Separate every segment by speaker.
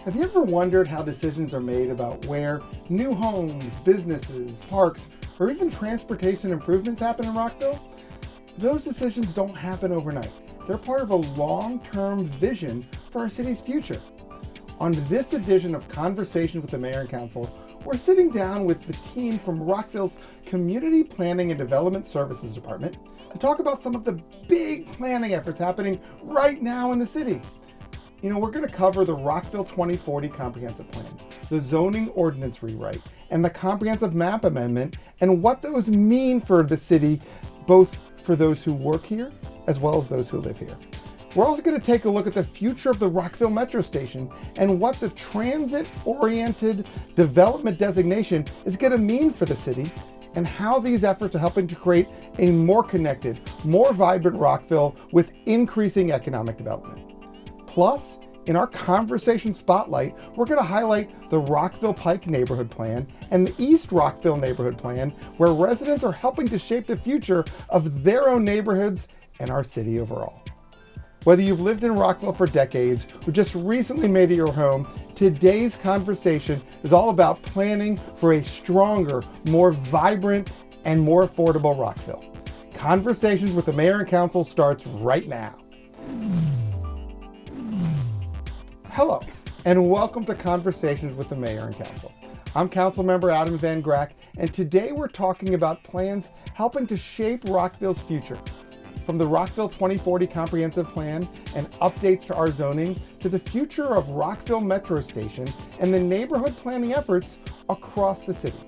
Speaker 1: Have you ever wondered how decisions are made about where new homes, businesses, parks, or even transportation improvements happen in Rockville? Those decisions don't happen overnight. They're part of a long-term vision for our city's future. On this edition of Conversations with the Mayor and Council, we're sitting down with the team from Rockville's Community Planning and Development Services Department to talk about some of the big planning efforts happening right now in the city. We're going to cover the Rockville 2040 Comprehensive Plan, the zoning ordinance rewrite, and the comprehensive map amendment, and what those mean for the city, both for those who work here as well as those who live here. We're also going to take a look at the future of the Rockville Metro Station and what the transit-oriented development designation is going to mean for the city, and how these efforts are helping to create a more connected, more vibrant Rockville with increasing economic development. Plus, in our conversation spotlight, we're going to highlight the Rockville Pike Neighborhood Plan and the East Rockville Neighborhood Plan, where residents are helping to shape the future of their own neighborhoods and our city overall. Whether you've lived in Rockville for decades or just recently made it your home, today's conversation is all about planning for a stronger, more vibrant, and more affordable Rockville. Conversations with the Mayor and Council starts right now. Hello, and welcome to Conversations with the Mayor and Council. I'm Councilmember Adam Van Grack, and today we're talking about plans helping to shape Rockville's future. From the Rockville 2040 Comprehensive Plan and updates to our zoning, to the future of Rockville Metro Station and the neighborhood planning efforts across the city.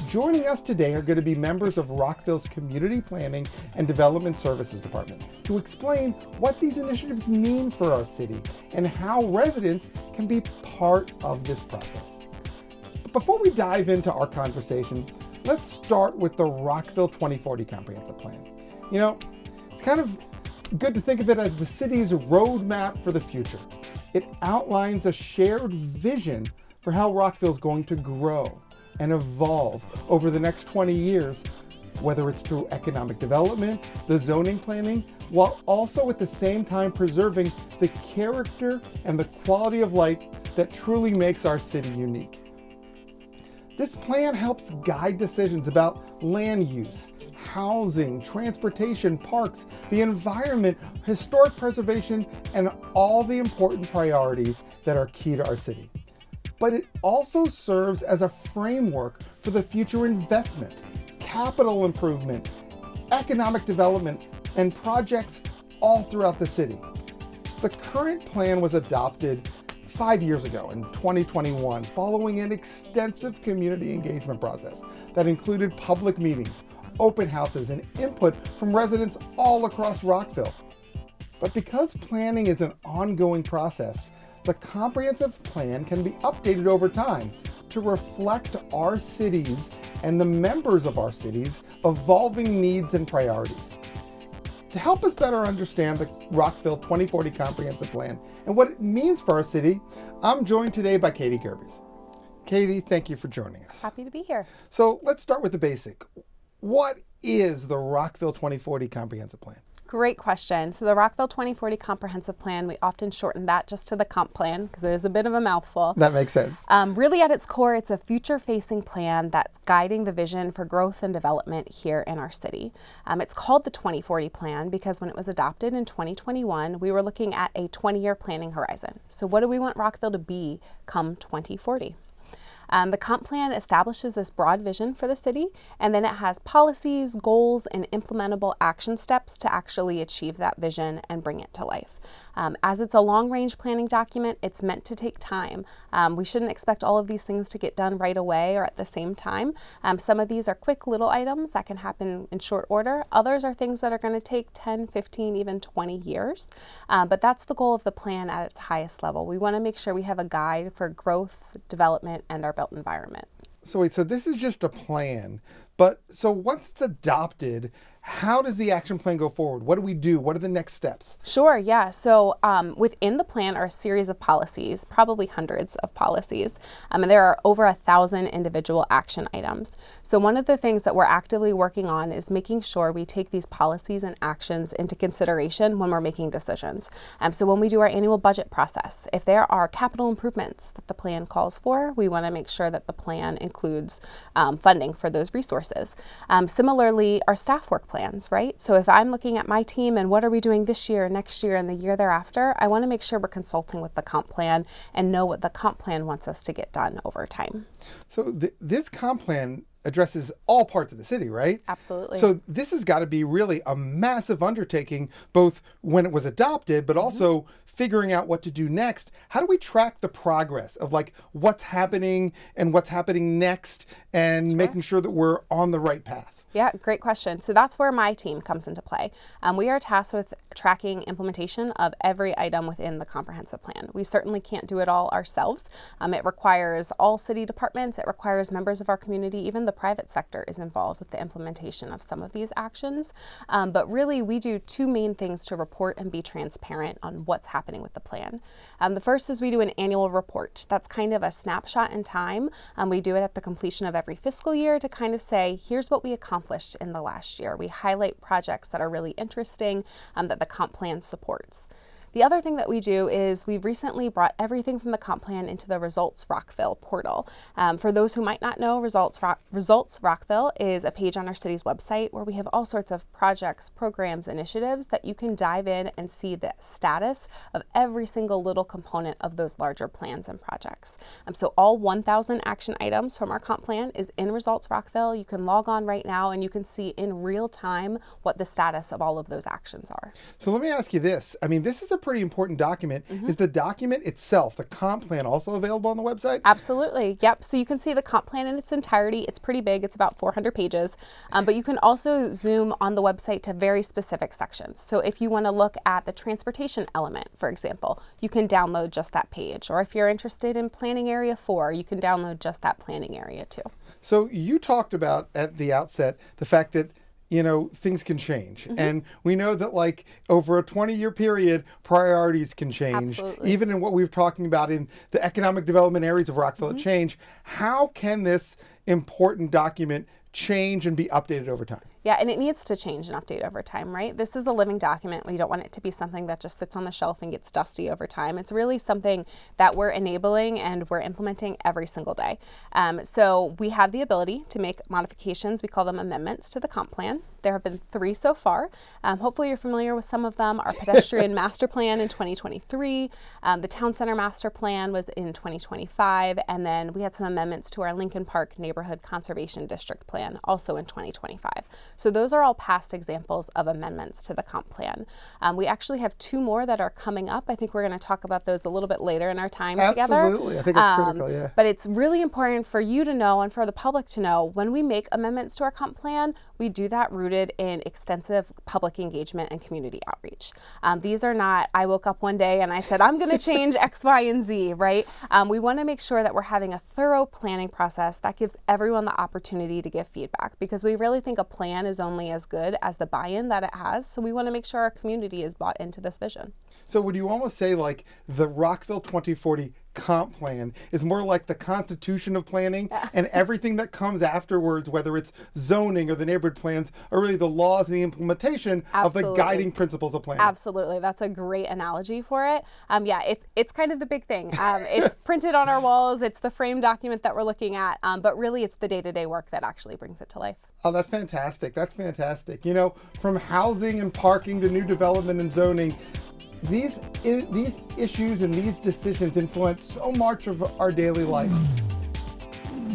Speaker 1: Joining us today are going to be members of Rockville's Community Planning and Development Services Department to explain what these initiatives mean for our city and how residents can be part of this process. But before we dive into our conversation, let's start with the Rockville 2040 Comprehensive Plan. It's kind of good to think of it as the city's roadmap for the future. It outlines a shared vision for how Rockville is going to grow and evolve over the next 20 years, whether it's through economic development, the zoning planning, while also at the same time preserving the character and the quality of life that truly makes our city unique. This plan helps guide decisions about land use, housing, transportation, parks, the environment, historic preservation, and all the important priorities that are key to our city. But it also serves as a framework for the future investment, capital improvement, economic development, and projects all throughout the city. The current plan was adopted 5 years ago in 2021, following an extensive community engagement process that included public meetings, open houses, and input from residents all across Rockville. But because planning is an ongoing process, the comprehensive plan can be updated over time to reflect our cities and the members of our cities' evolving needs and priorities. To help us better understand the Rockville 2040 Comprehensive Plan and what it means for our city, I'm joined today by Katie Gerbes. Katie, thank you for joining us.
Speaker 2: Happy to be here.
Speaker 1: So let's start with the basic. What is the Rockville 2040 Comprehensive Plan?
Speaker 2: Great question. So the Rockville 2040 Comprehensive Plan, we often shorten that just to the comp plan because it is a bit of a mouthful.
Speaker 1: That makes sense.
Speaker 2: Really at its core, it's a future-facing plan that's guiding the vision for growth and development here in our city. It's called the 2040 Plan because when it was adopted in 2021, we were looking at a 20-year planning horizon. So what do we want Rockville to be come 2040? The comp plan establishes this broad vision for the city, and then it has policies, goals, and implementable action steps to actually achieve that vision and bring it to life. As it's a long-range planning document, it's meant to take time. We shouldn't expect all of these things to get done right away or at the same time. Some of these are quick little items that can happen in short order. Others are things that are going to take 10, 15, even 20 years. But that's the goal of the plan at its highest level. We want to make sure we have a guide for growth, development, and our built environment.
Speaker 1: So this is just a plan, but so once it's adopted, how does the action plan go forward? What do we do? What are the next steps?
Speaker 2: Sure, yeah. So within the plan are a series of policies, probably hundreds of policies, and there are over 1,000 individual action items. So one of the things that we're actively working on is making sure we take these policies and actions into consideration when we're making decisions. So when we do our annual budget process, if there are capital improvements that the plan calls for, we want to make sure that the plan includes funding for those resources. Similarly, our staff work plans, right? So if I'm looking at my team and what are we doing this year, next year, and the year thereafter, I want to make sure we're consulting with the comp plan and know what the comp plan wants us to get done over time.
Speaker 1: So this comp plan addresses all parts of the city, right?
Speaker 2: Absolutely.
Speaker 1: So this has got to be really a massive undertaking, both when it was adopted, but also figuring out what to do next. How do we track the progress of like what's happening and what's happening next and making sure that we're on the right path?
Speaker 2: Yeah, great question. So that's where my team comes into play. We are tasked with tracking implementation of every item within the comprehensive plan. We certainly can't do it all ourselves. It requires all city departments, it requires members of our community, even the private sector is involved with the implementation of some of these actions. But really, we do two main things to report and be transparent on what's happening with the plan. The first is we do an annual report. That's kind of a snapshot in time. We do it at the completion of every fiscal year to kind of say, here's what we accomplished in the last year. We highlight projects that are really interesting that the comp plan supports. The other thing that we do is we've recently brought everything from the comp plan into the Results Rockville portal. For those who might not know, Results Rockville is a page on our city's website where we have all sorts of projects, programs, initiatives that you can dive in and see the status of every single little component of those larger plans and projects. So all 1,000 action items from our comp plan is in Results Rockville. You can log on right now and you can see in real time what the status of all of those actions are.
Speaker 1: So let me ask you this. I mean, this is a pretty important document. Is the document itself, the comp plan, also available on the website?
Speaker 2: Absolutely. Yep. So you can see the comp plan in its entirety. It's pretty big. It's about 400 pages. But you can also zoom on the website to very specific sections. So if you want to look at the transportation element, for example, you can download just that page. Or if you're interested in planning area 4, you can download just that planning area too.
Speaker 1: So you talked about at the outset the fact that things can change. And we know that like over a 20-year period, priorities can change.
Speaker 2: Absolutely.
Speaker 1: Even in what we were talking about in the economic development areas of Rockville change. How can this important document change and be updated over time?
Speaker 2: Yeah, and it needs to change and update over time, right? This is a living document. We don't want it to be something that just sits on the shelf and gets dusty over time. It's really something that we're enabling and we're implementing every single day. So we have the ability to make modifications. We call them amendments to the comp plan. There have been 3 so far. Hopefully you're familiar with some of them. Our pedestrian master plan in 2023, the town center master plan was in 2025, and then we had some amendments to our Lincoln Park neighborhood conservation district plan also in 2025. So those are all past examples of amendments to the comp plan. We actually have 2 more that are coming up. I think we're going to talk about those a little bit later in our time together.
Speaker 1: Absolutely. I think it's critical, yeah.
Speaker 2: But it's really important for you to know and for the public to know when we make amendments to our comp plan, we do that rooted in extensive public engagement and community outreach. These are not, I woke up one day and I said, I'm going to change X, Y, and Z, right? We want to make sure that we're having a thorough planning process that gives everyone the opportunity to give feedback, because we really think a plan is only as good as the buy-in that it has. So we want to make sure our community is bought into this vision.
Speaker 1: So would you almost say like the Rockville 2040 comp plan is more like the constitution of planning, and everything that comes afterwards, whether it's zoning or the neighborhood plans, are really the laws and the implementation of the guiding principles of planning?
Speaker 2: Absolutely. That's a great analogy for it. Yeah, it's kind of the big thing. It's printed on our walls. It's the frame document that we're looking at, but really it's the day-to-day work that actually brings it to life.
Speaker 1: Oh, that's fantastic. That's fantastic. From housing and parking to new development and zoning, these issues and these decisions influence so much of our daily life.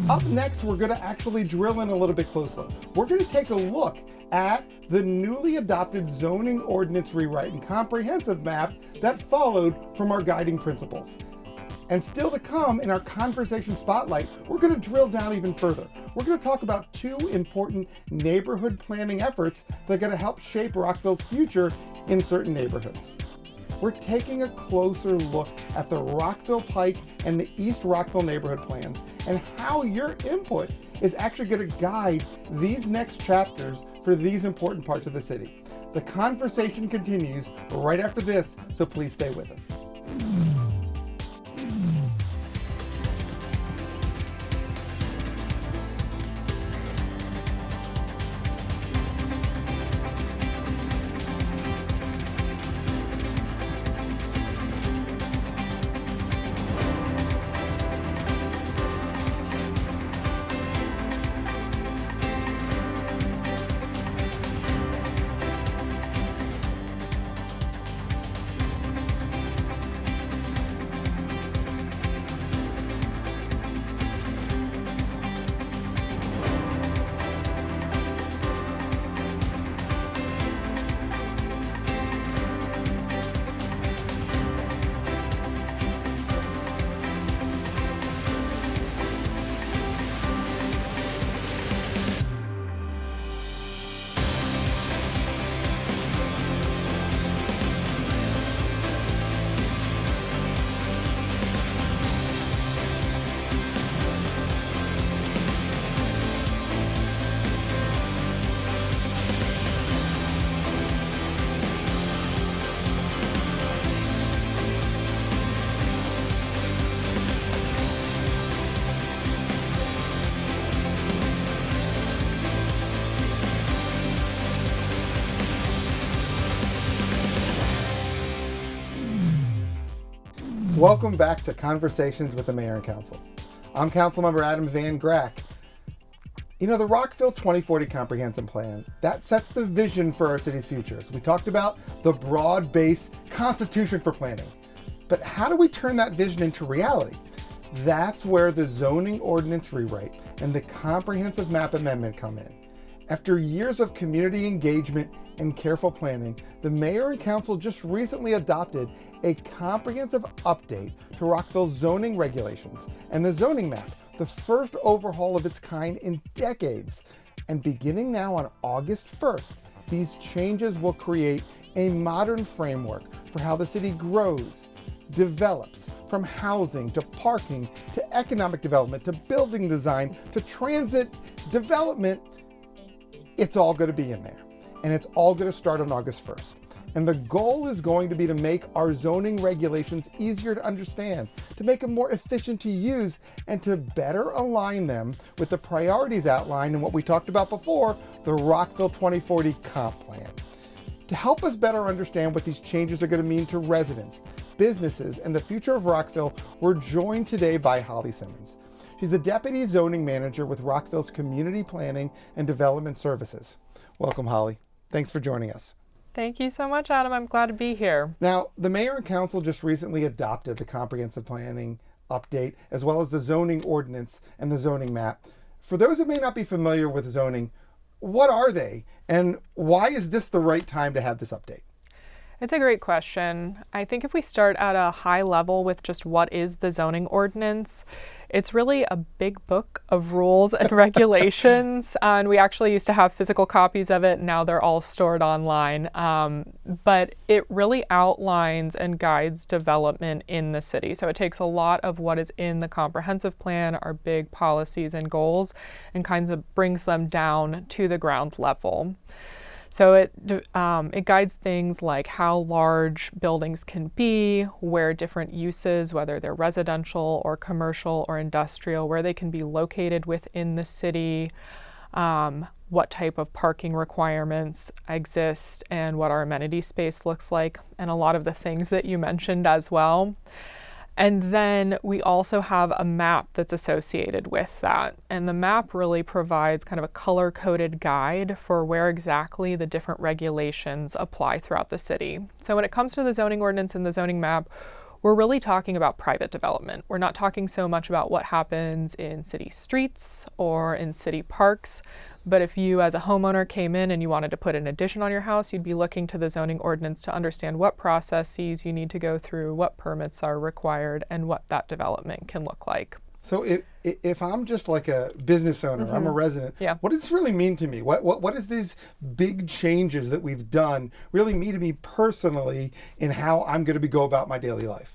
Speaker 1: Up next, we're going to actually drill in a little bit closer. We're going to take a look at the newly adopted zoning ordinance rewrite and comprehensive map that followed from our guiding principles. And still to come in our conversation spotlight, we're going to drill down even further. We're going to talk about 2 important neighborhood planning efforts that are going to help shape Rockville's future in certain neighborhoods. We're taking a closer look at the Rockville Pike and the East Rockville neighborhood plans and how your input is actually going to guide these next chapters for these important parts of the city. The conversation continues right after this, so please stay with us. Welcome back to Conversations with the Mayor and Council. I'm Councilmember Adam Van Grack. You know, the Rockville 2040 Comprehensive Plan, that sets the vision for our city's future. So we talked about the broad-based constitution for planning. But how do we turn that vision into reality? That's where the zoning ordinance rewrite and the comprehensive map amendment come in. After years of community engagement and careful planning, the Mayor and Council just recently adopted a comprehensive update to Rockville's zoning regulations and the zoning map, the first overhaul of its kind in decades. And beginning now on August 1st, these changes will create a modern framework for how the city grows, develops, from housing to parking to economic development to building design to transit development. It's all going to be in there, and it's all going to start on August 1st. And the goal is going to be to make our zoning regulations easier to understand, to make them more efficient to use, and to better align them with the priorities outlined in what we talked about before, the Rockville 2040 Comp Plan. To help us better understand what these changes are going to mean to residents, businesses, and the future of Rockville, we're joined today by Holly Simmons. She's the Deputy Zoning Manager with Rockville's Community Planning and Development Services. Welcome, Holly. Thanks for joining us.
Speaker 3: Thank you so much, Adam. I'm glad to be here.
Speaker 1: Now, the Mayor and Council just recently adopted the Comprehensive Planning Update, as well as the zoning ordinance and the zoning map. For those that may not be familiar with zoning, what are they, and why is this the right time to have this update?
Speaker 3: It's a great question. I think if we start at a high level with just what is the zoning ordinance, it's really a big book of rules and regulations. And we actually used to have physical copies of it. Now they're all stored online. But it really outlines and guides development in the city. So it takes a lot of what is in the comprehensive plan, our big policies and goals, and kind of brings them down to the ground level. So it guides things like how large buildings can be, where different uses, whether they're residential or commercial or industrial, where they can be located within the city, what type of parking requirements exist, and what our amenity space looks like, and a lot of the things that you mentioned as well. And then we also have a map that's associated with that. And the map really provides kind of a color-coded guide for where exactly the different regulations apply throughout the city. So when it comes to the zoning ordinance and the zoning map, we're really talking about private development. We're not talking so much about what happens in city streets or in city parks. But if you as a homeowner came in and you wanted to put an addition on your house, you'd be looking to the zoning ordinance to understand what processes you need to go through, what permits are required, and what that development can look like.
Speaker 1: So if I'm just like a business owner, I'm a resident, what does this really mean to me? What is these big changes that we've done really mean to me personally in how I'm going to go about my daily life?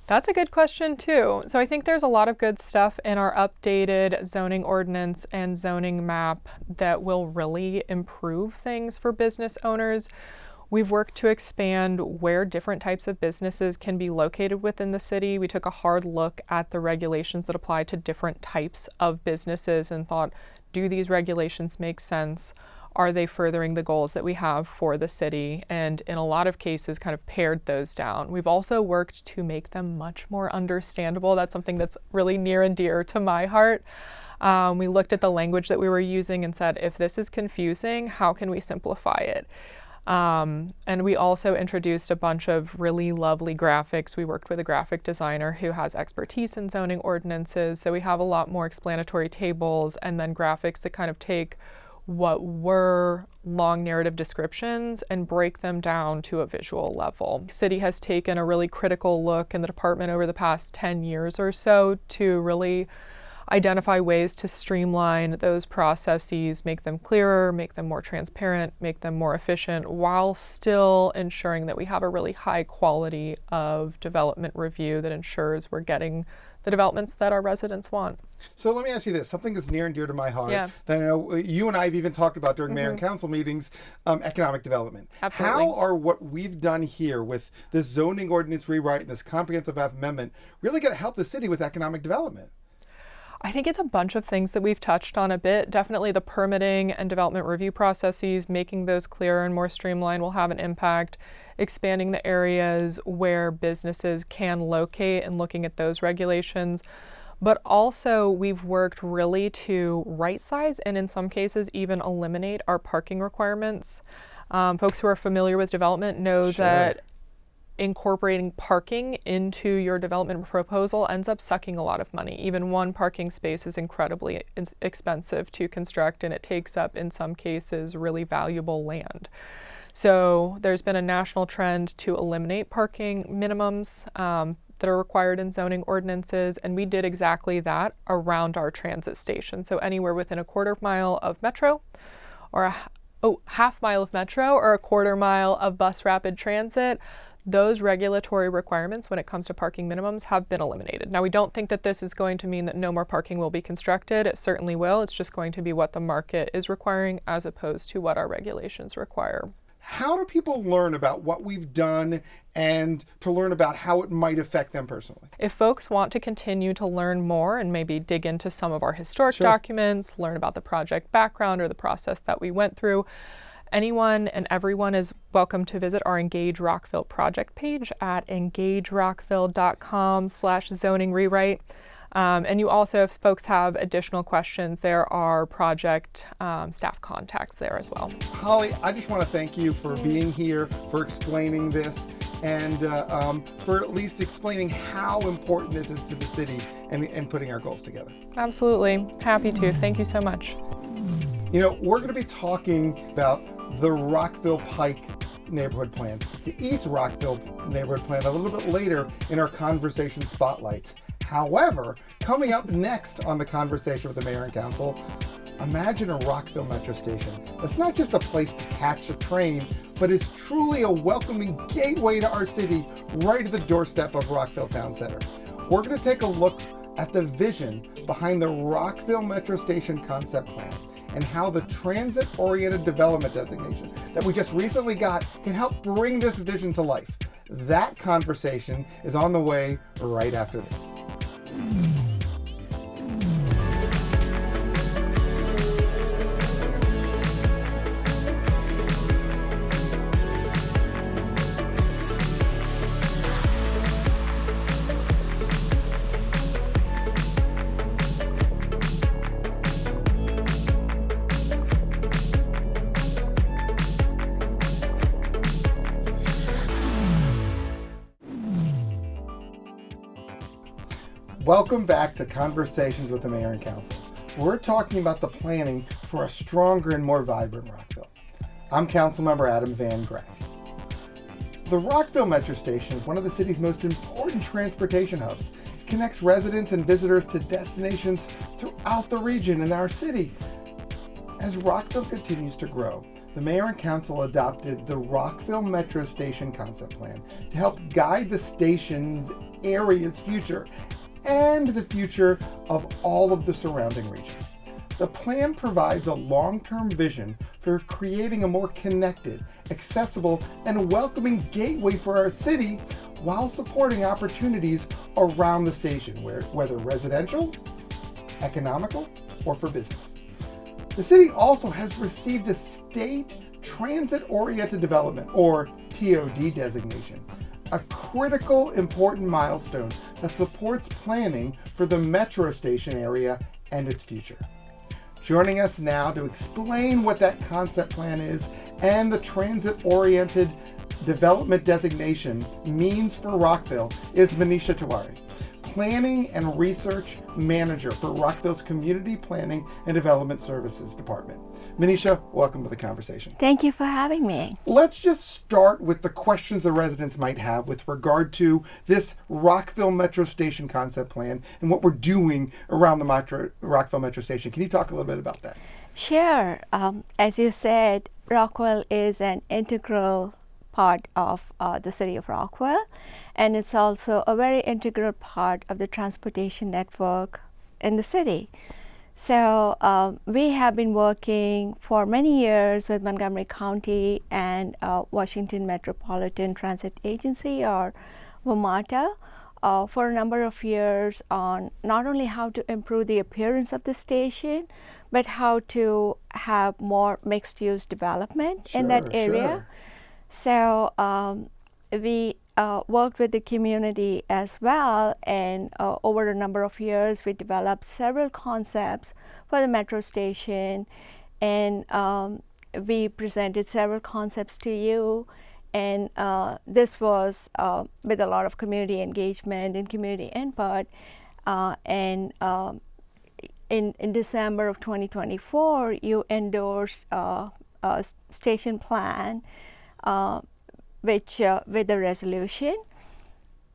Speaker 3: That's a good question too. So I think there's a lot of good stuff in our updated zoning ordinance and zoning map that will really improve things for business owners. We've worked to expand where different types of businesses can be located within the city. We took a hard look at the regulations that apply to different types of businesses and thought, do these regulations make sense? Are they furthering the goals that we have for the city? And in a lot of cases, kind of pared those down. We've also worked to make them much more understandable. That's something that's really near and dear to my heart. We looked at the language that we were using and said, if this is confusing, how can we simplify it? And we also introduced a bunch of really lovely graphics. We worked with a graphic designer who has expertise in zoning ordinances. So we have a lot more explanatory tables and then graphics that kind of take what were long narrative descriptions and break them down to a visual level. The city has taken a really critical look in the department over the past 10 years or so to really identify ways to streamline those processes, make them clearer, make them more transparent, make them more efficient, while still ensuring that we have a really high quality of development review that ensures we're getting the developments that our residents want.
Speaker 1: So let me ask you this, something that's near and dear to my heart,
Speaker 3: Yeah.
Speaker 1: that I know you and I have even talked about during mayor and council meetings, economic development.
Speaker 3: Absolutely.
Speaker 1: How are what we've done here with this zoning ordinance rewrite and this comprehensive amendment really going to help the city with economic development?
Speaker 3: I think it's a bunch of things that we've touched on a bit. Definitely the permitting and development review processes, making those clearer and more streamlined will have an impact. Expanding the areas where businesses can locate and looking at those regulations. But also we've worked really to right size and in some cases even eliminate our parking requirements. Folks who are familiar with development know that incorporating parking into your development proposal ends up sucking a lot of money. Even one parking space is incredibly expensive to construct, and it takes up, in some cases, really valuable land. So there's been a national trend to eliminate parking minimums that are required in zoning ordinances, and we did exactly that around our transit station. So anywhere within a quarter mile of metro, or a half mile of metro, or a quarter mile of bus rapid transit, those regulatory requirements when it comes to parking minimums have been eliminated. Now, we don't think that this is going to mean that no more parking will be constructed. It certainly will. It's just going to be what the market is requiring as opposed to what our regulations require.
Speaker 1: How do people learn about what we've done and to learn about how it might affect them personally?
Speaker 3: If folks want to continue to learn more and maybe dig into some of our historic documents, learn about the project background or the process that we went through, anyone and everyone is welcome to visit our Engage Rockville project page at engagerockville.com/zoning rewrite. And you also, if folks have additional questions, there are project staff contacts there as well.
Speaker 1: Holly, I just want to thank you for being here, for explaining this, and for at least explaining how important this is to the city and putting our goals together.
Speaker 3: Absolutely. Happy to. Thank you so much.
Speaker 1: You know, we're going to be talking about the Rockville Pike neighborhood plan, the East Rockville neighborhood plan a little bit later in our conversation spotlights. However, coming up next on the conversation with the mayor and council, imagine a Rockville metro station that's not just a place to catch a train, but is truly a welcoming gateway to our city right at the doorstep of Rockville Town Center. We're going to take a look at the vision behind the Rockville Metro Station concept plan and how the transit-oriented development designation that we just recently got can help bring this vision to life. That conversation is on the way right after this. Welcome back to Conversations with the Mayor and Council. We're talking about the planning for a stronger and more vibrant Rockville. I'm Councilmember Adam Van Grack. The Rockville Metro Station is one of the city's most important transportation hubs. It connects residents and visitors to destinations throughout the region and our city. As Rockville continues to grow, the Mayor and Council adopted the Rockville Metro Station Concept Plan to help guide the station's area's future and the future of all of the surrounding regions. The plan provides a long-term vision for creating a more connected, accessible, and welcoming gateway for our city while supporting opportunities around the station, whether residential, economical, or for business. The city also has received a state transit-oriented development, or TOD designation, a critical, important milestone that supports planning for the metro station area and its future. Joining us now to explain what that concept plan is and the transit-oriented development designation means for Rockville is Manisha Tiwari, Planning and Research Manager for Rockville's Community Planning and Development Services Department. Manisha, welcome to the conversation.
Speaker 4: Thank you for having me.
Speaker 1: Let's just start with the questions the residents might have with regard to this Rockville Metro Station concept plan and what we're doing around the Rockville Metro Station. Can you talk a little bit about that?
Speaker 4: Sure. As you said, Rockville is an integral part of the city of Rockville, and it's also a very integral part of the transportation network in the city. So we have been working for many years with Montgomery County and Washington Metropolitan Transit Agency, or WMATA, for a number of years on not only how to improve the appearance of the station, but how to have more mixed-use development in that area. So we worked with the community as well, and over a number of years we developed several concepts for the metro station, and we presented several concepts to you, and this was with a lot of community engagement and community input, and in December of 2024 you endorsed a station plan which with a resolution,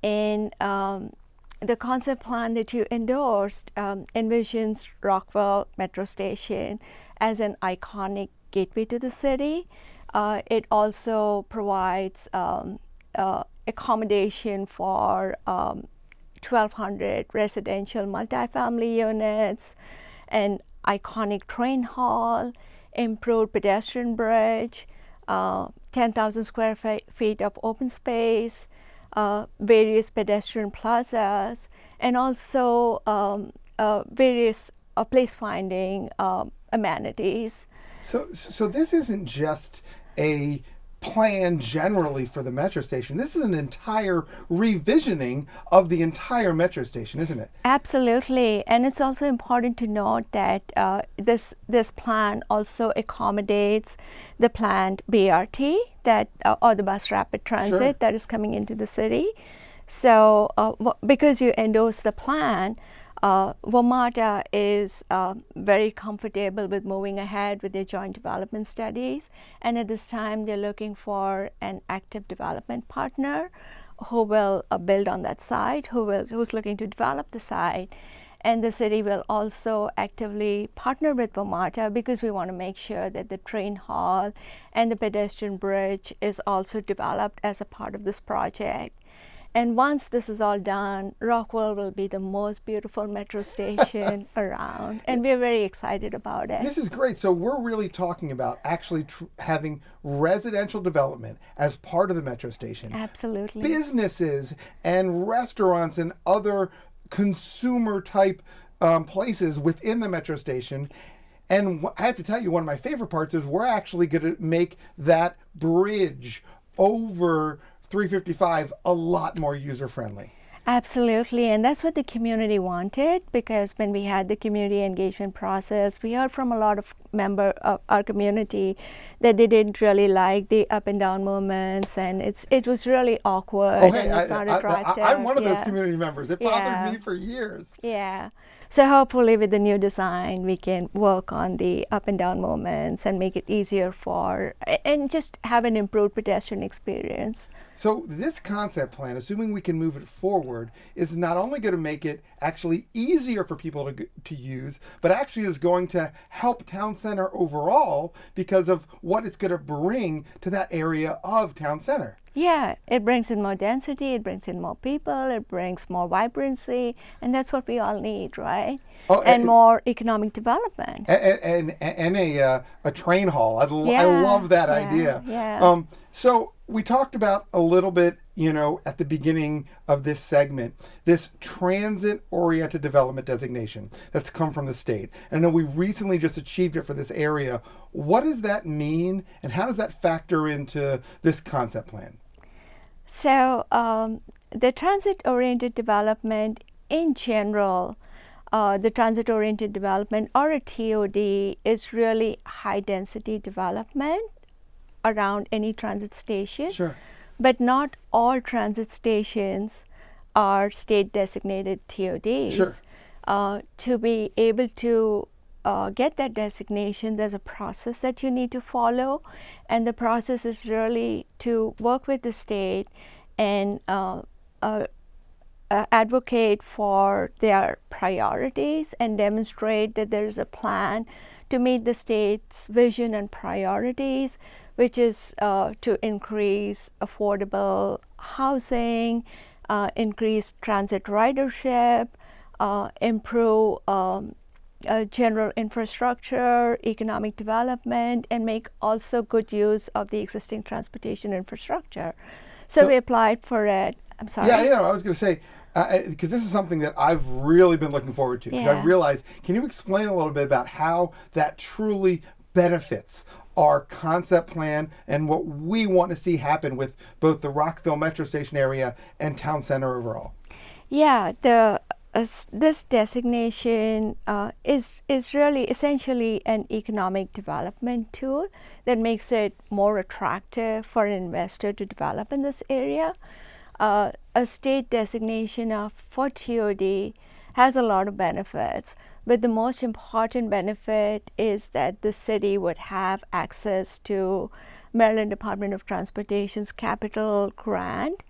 Speaker 4: and the concept plan that you endorsed envisions Rockville Metro Station as an iconic gateway to the city. It also provides accommodation for 1,200 residential multifamily units, an iconic train hall, improved pedestrian bridge, 10,000 square feet of open space, various pedestrian plazas, and also various place-finding amenities.
Speaker 1: So this isn't just a plan generally for the metro station. This is an entire revisioning of the entire metro station, isn't it?
Speaker 4: Absolutely, and it's also important to note that this plan also accommodates the planned BRT that or the bus rapid transit that is coming into the city. So because you endorse the plan, WMATA is very comfortable with moving ahead with their joint development studies, and at this time they're looking for an active development partner who will build on that site, who's looking to develop the site. And the city will also actively partner with WMATA because we want to make sure that the train hall and the pedestrian bridge is also developed as a part of this project. And once this is all done, Rockville will be the most beautiful metro station around, and we're very excited about it.
Speaker 1: This is great. So we're really talking about actually having residential development as part of the metro station.
Speaker 4: Absolutely.
Speaker 1: Businesses and restaurants and other consumer type places within the metro station. And I have to tell you, one of my favorite parts is we're actually going to make that bridge over 355 a lot more user-friendly.
Speaker 4: Absolutely, and that's what the community wanted, because when we had the community engagement process, we heard from a lot of members of our community that they didn't really like the up and down movements, and it was really awkward.
Speaker 1: Okay,
Speaker 4: and it's not attractive.
Speaker 1: I'm one of those community members. It bothered me for years.
Speaker 4: Yeah. So hopefully with the new design, we can work on the up and down movements and make it easier and just have an improved pedestrian experience.
Speaker 1: So this concept plan, assuming we can move it forward, is not only going to make it actually easier for people to use, but actually is going to help Town Center overall because of what it's going to bring to that area of Town Center.
Speaker 4: Yeah, it brings in more density, it brings in more people, it brings more vibrancy, and that's what we all need, right?
Speaker 1: Oh,
Speaker 4: and more economic development.
Speaker 1: And a train haul. I
Speaker 4: Yeah,
Speaker 1: love that
Speaker 4: yeah,
Speaker 1: idea.
Speaker 4: yeah.
Speaker 1: So we talked about a little bit, at the beginning of this segment, this transit-oriented development designation that's come from the state. And I know we recently just achieved it for this area. What does that mean, and how does that factor into this concept plan?
Speaker 4: So the transit-oriented development in general, the transit-oriented development or a TOD is really high-density development around any transit station.
Speaker 1: Sure.
Speaker 4: But not all transit stations are state-designated TODs.
Speaker 1: Sure.
Speaker 4: To be able to get that designation, there's a process that you need to follow, and the process is really to work with the state and advocate for their priorities and demonstrate that there is a plan to meet the state's vision and priorities, which is to increase affordable housing, increase transit ridership, improve general infrastructure, economic development, and make also good use of the existing transportation infrastructure. So we applied for it. I'm sorry.
Speaker 1: Yeah, I was going to say, because this is something that I've really been looking forward to. Because I realized, can you explain a little bit about how that truly benefits our concept plan and what we want to see happen with both the Rockville Metro Station area and Town Center overall?
Speaker 4: Yeah, this designation is really essentially an economic development tool that makes it more attractive for an investor to develop in this area. A state designation for TOD has a lot of benefits, but the most important benefit is that the city would have access to Maryland Department of Transportation's capital grant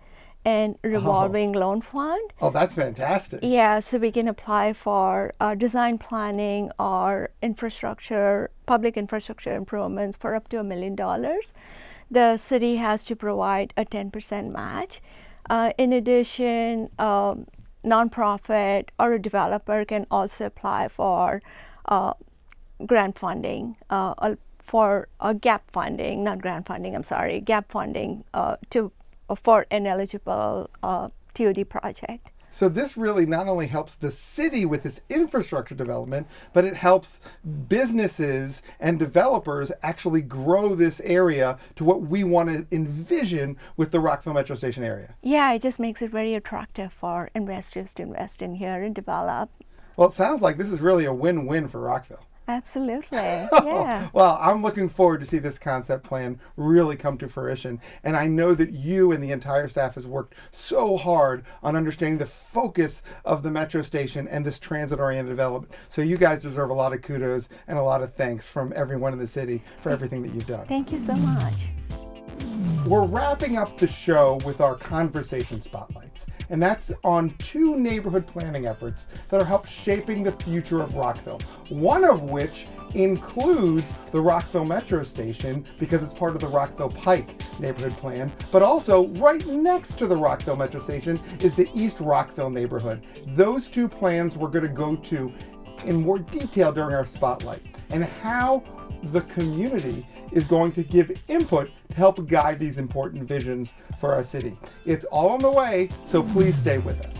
Speaker 4: and revolving loan fund.
Speaker 1: Oh, that's fantastic.
Speaker 4: Yeah, so we can apply for design planning or public infrastructure improvements for up to $1 million. The city has to provide a 10% match. In addition, nonprofit or a developer can also apply for grant funding, for gap funding, not grant funding, gap funding for an eligible TOD project.
Speaker 1: So this really not only helps the city with its infrastructure development, but it helps businesses and developers actually grow this area to what we want to envision with the Rockville Metro Station area.
Speaker 4: Yeah, it just makes it very attractive for investors to invest in here and develop.
Speaker 1: Well, it sounds like this is really a win-win for Rockville.
Speaker 4: Absolutely, yeah.
Speaker 1: Well, I'm looking forward to see this concept plan really come to fruition. And I know that you and the entire staff has worked so hard on understanding the focus of the Metro Station and this transit-oriented development. So you guys deserve a lot of kudos and a lot of thanks from everyone in the city for everything that you've done.
Speaker 4: Thank you so much.
Speaker 1: We're wrapping up the show with our conversation spotlights, and that's on 2 neighborhood planning efforts that are helping shaping the future of Rockville. One of which includes the Rockville Metro Station because it's part of the Rockville Pike neighborhood plan, but also right next to the Rockville Metro Station is the East Rockville neighborhood. Those 2 plans we're going to go to in more detail during our spotlight, and how the community is going to give input to help guide these important visions for our city. It's all on the way, so please stay with us.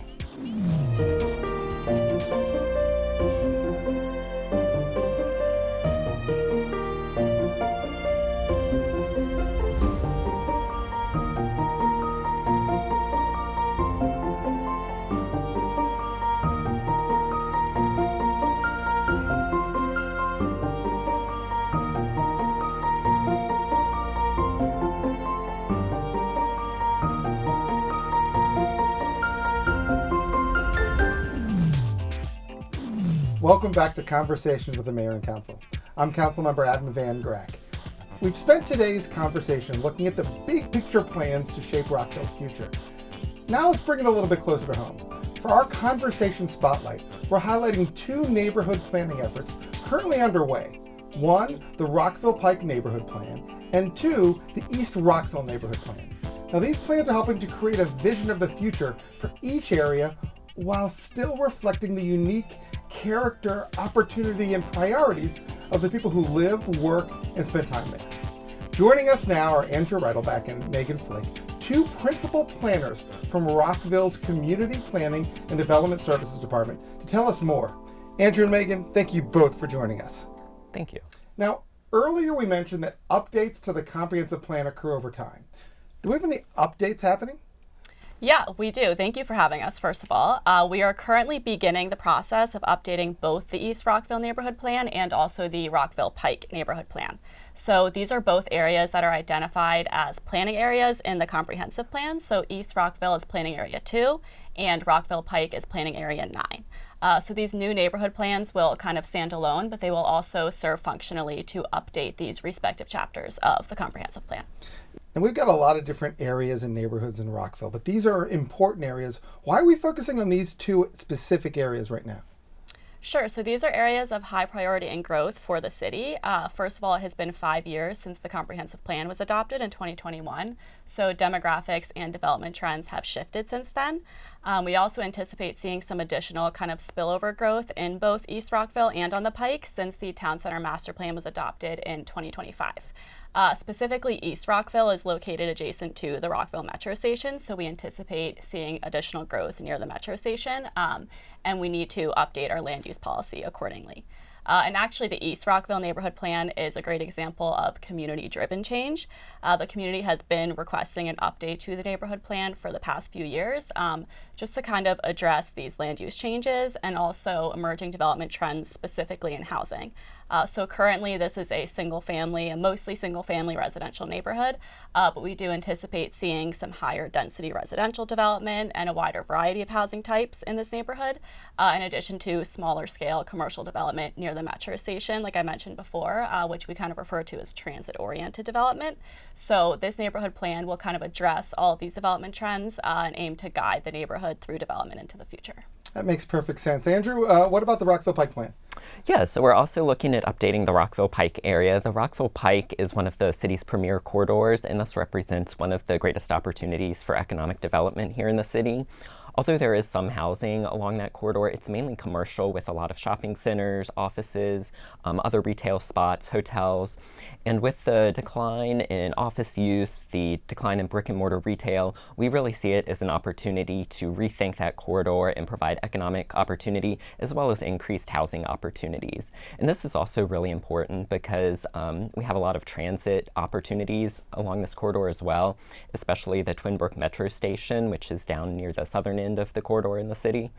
Speaker 1: Welcome back to Conversations with the Mayor and Council. I'm Councilmember Adam Van Grack. We've spent today's conversation looking at the big picture plans to shape Rockville's future. Now let's bring it a little bit closer to home. For our conversation spotlight, we're highlighting 2 neighborhood planning efforts currently underway. 1, the Rockville Pike Neighborhood Plan, and 2, the East Rockville Neighborhood Plan. Now, these plans are helping to create a vision of the future for each area while still reflecting the unique character, opportunity, and priorities of the people who live, work, and spend time there. Joining us now are Andrew Reitelbach and Megan Flick, two principal planners from Rockville's Community Planning and Development Services Department, to tell us more. Andrew and Megan, thank you both for joining us.
Speaker 5: Thank you.
Speaker 1: Now, earlier we mentioned that updates to the comprehensive plan occur over time. Do we have any updates happening?
Speaker 6: Yeah, we do. Thank you for having us, first of all. We are currently beginning the process of updating both the East Rockville Neighborhood Plan and also the Rockville Pike Neighborhood Plan. So these are both areas that are identified as planning areas in the comprehensive plan. So East Rockville is planning area 2 and Rockville Pike is planning area 9. So these new neighborhood plans will kind of stand alone, but they will also serve functionally to update these respective chapters of the comprehensive plan.
Speaker 1: And we've got a lot of different areas and neighborhoods in Rockville, but these are important areas. Why are we focusing on these two specific areas right now?
Speaker 6: Sure. So these are areas of high priority and growth for the city. First of all, it has been 5 years since the comprehensive plan was adopted in 2021. So demographics and development trends have shifted since then. We also anticipate seeing some additional kind of spillover growth in both East Rockville and on the Pike since the Town Center Master Plan was adopted in 2025. Specifically, East Rockville is located adjacent to the Rockville Metro Station, so we anticipate seeing additional growth near the Metro Station, and we need to update our land use policy accordingly. And actually, the East Rockville Neighborhood Plan is a great example of community-driven change. The community has been requesting an update to the neighborhood plan for the past few years, just to kind of address these land use changes and also emerging development trends specifically in housing. So currently, this is a mostly single-family residential neighborhood, but we do anticipate seeing some higher density residential development and a wider variety of housing types in this neighborhood, in addition to smaller scale commercial development near the metro station, like I mentioned before, which we kind of refer to as transit-oriented development. So this neighborhood plan will kind of address all of these development trends and aim to guide the neighborhood through development into the future.
Speaker 1: That makes perfect sense. Andrew, what about the Rockville Pike plan?
Speaker 5: Yeah, so we're also looking at updating the Rockville Pike area. The Rockville Pike is one of the city's premier corridors and thus represents one of the greatest opportunities for economic development here in the city. Although there is some housing along that corridor, it's mainly commercial with a lot of shopping centers, offices, other retail spots, hotels. And with the decline in office use, the decline in brick and mortar retail, we really see it as an opportunity to rethink that corridor and provide economic opportunity as well as increased housing opportunities. And this is also really important because we have a lot of transit opportunities along this corridor as well, especially the Twinbrook Metro Station, which is down near the southern end of the corridor in the city.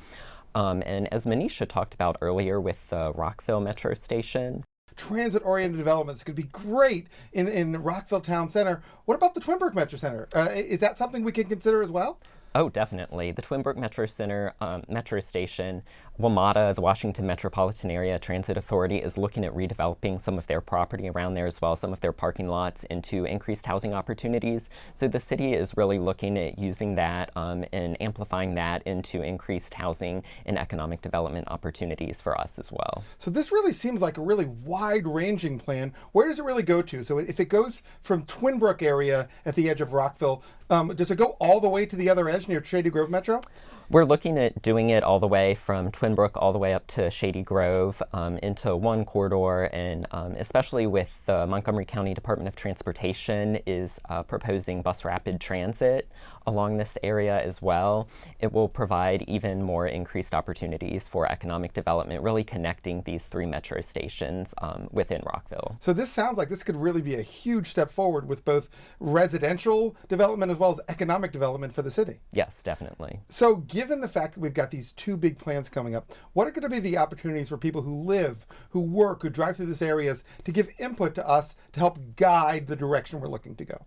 Speaker 5: And as Manisha talked about earlier with the Rockville Metro Station,
Speaker 1: transit-oriented developments could be great in Rockville Town Center. What about the Twinbrook Metro Center? Is that something we can consider as well?
Speaker 5: Oh, definitely. The Twinbrook Metro Center Metro Station, WMATA, the Washington Metropolitan Area Transit Authority, is looking at redeveloping some of their property around there as well, some of their parking lots into increased housing opportunities. So the city is really looking at using that and amplifying that into increased housing and economic development opportunities for us as well.
Speaker 1: So this really seems like a really wide-ranging plan. Where does it really go to? So if it goes from Twinbrook area at the edge of Rockville, does it go all the way to the other edge near Shady Grove Metro?
Speaker 5: We're looking at doing it all the way from Twinbrook all the way up to Shady Grove into one corridor, and especially with the Montgomery County Department of Transportation is proposing bus rapid transit along this area as well. It will provide even more increased opportunities for economic development, really connecting these three metro stations within Rockville.
Speaker 1: So this sounds like this could really be a huge step forward with both residential development as well as economic development for the city.
Speaker 5: Yes, definitely.
Speaker 1: So given the fact that we've got these two big plans coming up, what are going to be the opportunities for people who live, who work, who drive through these areas to give input to us to help guide the direction we're looking to go?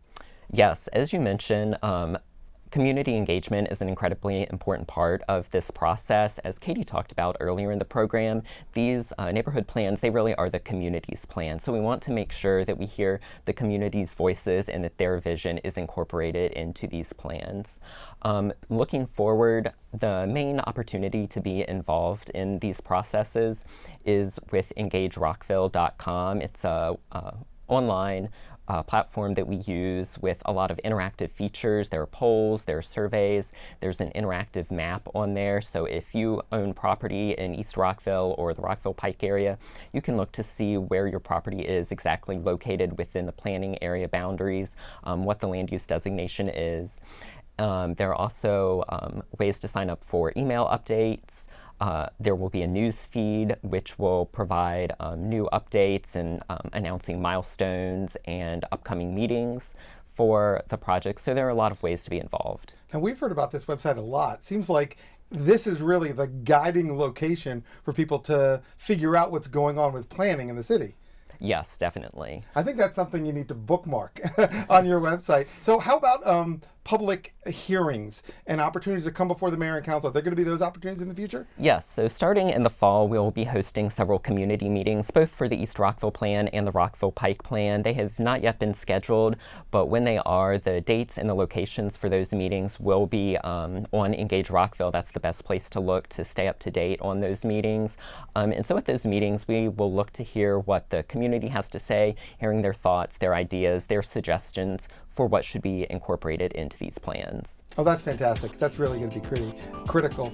Speaker 5: Yes, as you mentioned, community engagement is an incredibly important part of this process. As Katie talked about earlier in the program, these neighborhood plans, they really are the community's plan. So we want to make sure that we hear the community's voices and that their vision is incorporated into these plans. Looking forward, the main opportunity to be involved in these processes is with engagerockville.com. It's a online platform that we use with a lot of interactive features. There are polls, there are surveys, there's an interactive map on there. So if you own property in East Rockville or the Rockville Pike area, you can look to see where your property is exactly located within the planning area boundaries, what the land use designation is. There are also ways to sign up for email updates. There will be a news feed which will provide new updates and announcing milestones and upcoming meetings for the project. So there are a lot of ways to be involved.
Speaker 1: And we've heard about this website a lot. Seems like this is really the guiding location for people to figure out what's going on with planning in the city.
Speaker 5: Yes, definitely.
Speaker 1: I think that's something you need to bookmark on your website. So how about public hearings and opportunities to come before the mayor and council? Are there going to be those opportunities in the future?
Speaker 5: Yes, so starting in the fall, we'll be hosting several community meetings, both for the East Rockville Plan and the Rockville Pike Plan. They have not yet been scheduled, but when they are, the dates and the locations for those meetings will be on Engage Rockville. That's the best place to look to stay up to date on those meetings. And so at those meetings, we will look to hear what the community has to say, hearing their thoughts, their ideas, their suggestions for what should be incorporated into these plans.
Speaker 1: Oh, that's fantastic. That's really going to be pretty critical.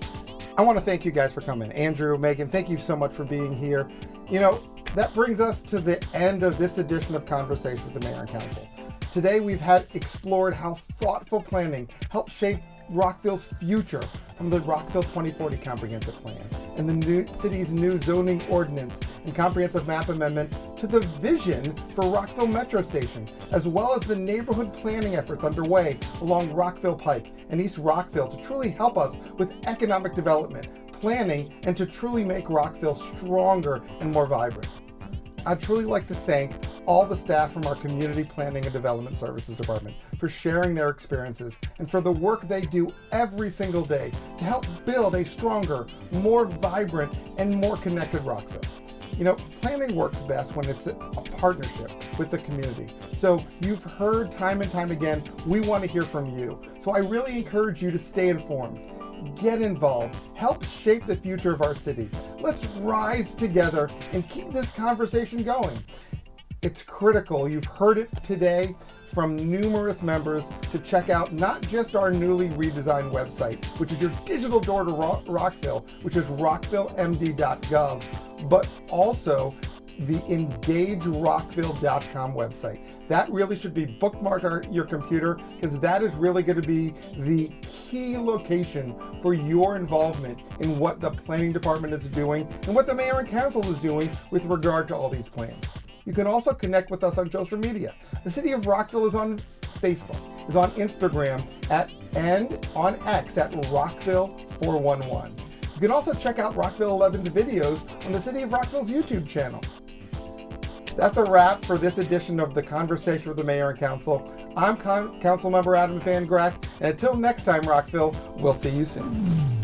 Speaker 1: I want to thank you guys for coming. Andrew, Megan, thank you so much for being here. You know, that brings us to the end of this edition of Conversation with the Mayor and Council. Today we've explored how thoughtful planning helps shape Rockville's future, from the Rockville 2040 Comprehensive Plan and the city's new zoning ordinance and comprehensive map amendment to the vision for Rockville Metro Station, as well as the neighborhood planning efforts underway along Rockville Pike and East Rockville to truly help us with economic development, planning, and to truly make Rockville stronger and more vibrant. I'd truly like to thank all the staff from our Community Planning and Development Services Department for sharing their experiences and for the work they do every single day to help build a stronger, more vibrant, and more connected Rockville. You know, planning works best when it's a partnership with the community. So you've heard time and time again, we want to hear from you. So I really encourage you to stay informed. Get involved, help shape the future of our city. Let's rise together and keep this conversation going. It's critical, you've heard it today from numerous members, to check out not just our newly redesigned website, which is your digital door to Rockville, which is rockvillemd.gov, but also the engagerockville.com website. That really should be bookmarked on your computer, because that is really going to be the key location for your involvement in what the planning department is doing and what the mayor and council is doing with regard to all these plans. You can also connect with us on social media. The City of Rockville is on Facebook, is on Instagram and on X at Rockville411. You can also check out Rockville 11's videos on the City of Rockville's YouTube channel. That's a wrap for this edition of the Conversation with the Mayor and Council. I'm Councilmember Adam Van Grack, and until next time, Rockville, we'll see you soon.